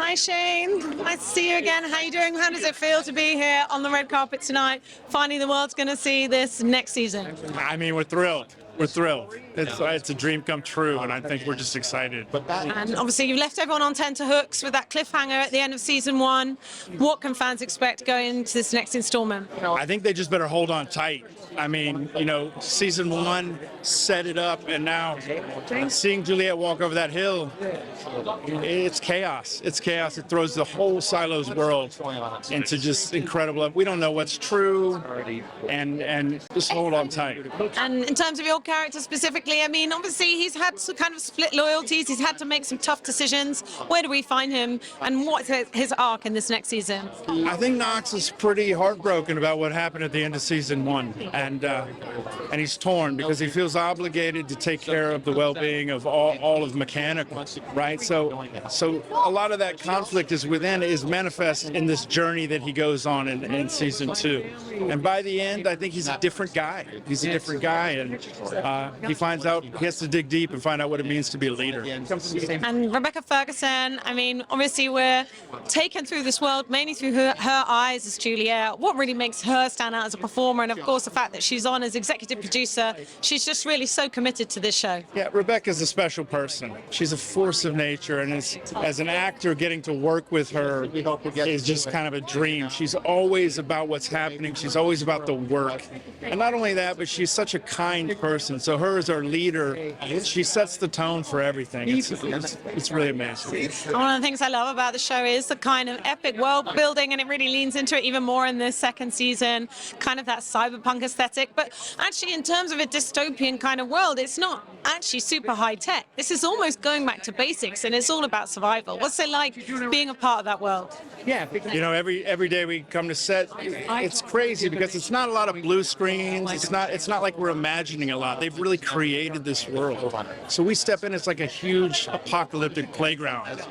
Hi Shane, nice to see you again. How are you doing? How does it feel to be here on the red carpet tonight? Finally the world's going to see this next season. I mean, we're thrilled. We're thrilled. It's a dream come true, and I think we're just excited. And obviously you've left everyone on tenterhooks with that cliffhanger at the end of season 1. What can fans expect going into this next installment? I think they just better hold on tight. I mean, season 1 set it up, and now seeing Juliet walk over that hill, it's chaos. It's chaos. It throws the whole Silos world into just incredible. We don't know what's true, and just hold on tight. And in terms of your character specifically, I mean, obviously he's had to kind of split loyalties. He's had to make some tough decisions. Where do we find him, and what's his arc in this next season? I think Knox is pretty heartbroken about what happened at the end of season 1, and he's torn because he feels obligated to take care of the well-being of all of Mechanical, right? So a lot of that conflict is manifest in this journey that he goes on in season 2, and by the end, I think he's a different guy. He's a different guy, and he finds out he has to dig deep and find out what it means to be a leader. And Rebecca Ferguson, I mean, obviously we're taken through this world mainly through her eyes as Juliet. What really makes her stand out as a performer, and of course the fact that she's on as executive producer, she's just really so committed to this show. Yeah, Rebecca's a special person. She's a force of nature, and as an actor, getting to work with her is just kind of a dream. She's always about what's happening. She's always about the work. And not only that, but she's such a kind person. So her as our leader, she sets the tone for everything. It's really amazing. One of the things I love about the show is the kind of epic world building, and it really leans into it even more in this second season, kind of that cyberpunk aesthetic. But actually, in terms of a dystopian kind of world, it's not actually super high tech. This is almost going back to basics, and it's all about survival. What's it like being a part of that world? Yeah, every day we come to set, it's crazy because it's not a lot of blue screens. It's not like we're imagining a lot. They've really created this world. So we step in, it's like a huge apocalyptic playground.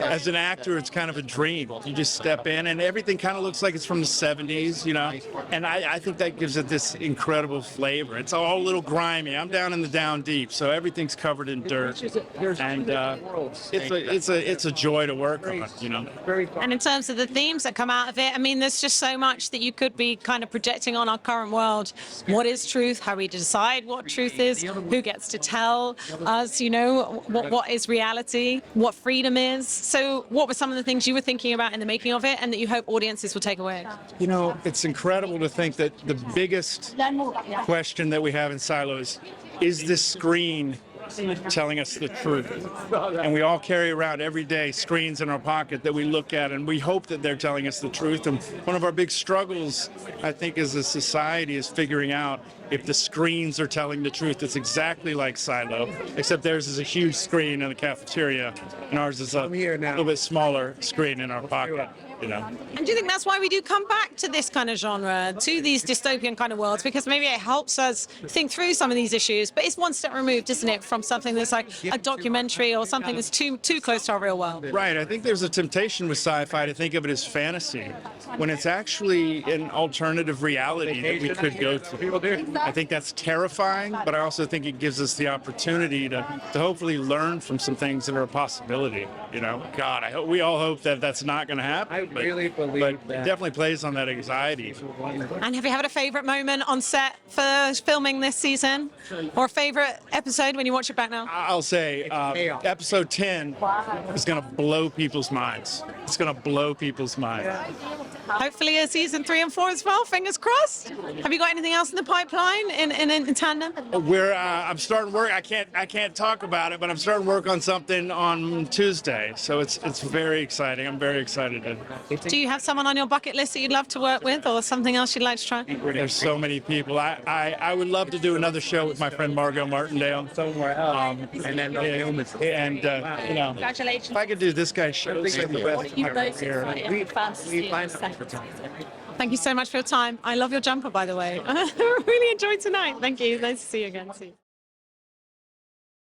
As an actor, it's kind of a dream. You just step in, and everything kind of looks like it's from the 70s, and I think that gives it this incredible flavor. It's all a little grimy. I'm down in the down deep, so everything's covered in dirt, and it's a joy to work on, And in terms of the themes that come out of it, I mean, there's just so much that you could be kind of projecting on our current world. What is truth? How we decide what truth is? Who gets to tell us, what is reality? What freedom is? So what were some of the things you were thinking about in the making of it, and that you hope audiences will take away? It's incredible to think that the biggest question that we have in Silos is this screen telling us the truth. And we all carry around every day screens in our pocket that we look at, and we hope that they're telling us the truth. And one of our big struggles, I think, as a society is figuring out if the screens are telling the truth. It's exactly like Silo, except theirs is a huge screen in the cafeteria, and ours is a little bit smaller screen in our pocket. And do you think that's why we do come back to this kind of genre, to these dystopian kind of worlds? Because maybe it helps us think through some of these issues, but it's one step removed, isn't it, from something that's like a documentary or something that's too close to our real world? Right. I think there's a temptation with sci-fi to think of it as fantasy, when it's actually an alternative reality that we could go to. I think that's terrifying, but I also think it gives us the opportunity to hopefully learn from some things that are a possibility. God, we all hope that that's not going to happen. But it definitely plays on that anxiety. And have you had a favorite moment on set for filming this season, or a favorite episode when you watch it back now? I'll say episode 10 is going to blow people's minds. It's going to blow people's minds. Hopefully a season 3 and 4 as well, fingers crossed. Have you got anything else in the pipeline in tandem? I'm starting work. I can't talk about it, but I'm starting work on something on Tuesday. So it's very exciting. I'm very excited. Do you have someone on your bucket list that you'd love to work with, or something else you'd like to try? There's so many people. I would love to do another show with my friend Margot Martindale. Congratulations. If I could do this guy's show, Thank you so much for your time. I love your jumper, by the way. I really enjoyed tonight. Thank you. Nice to see you again. See you.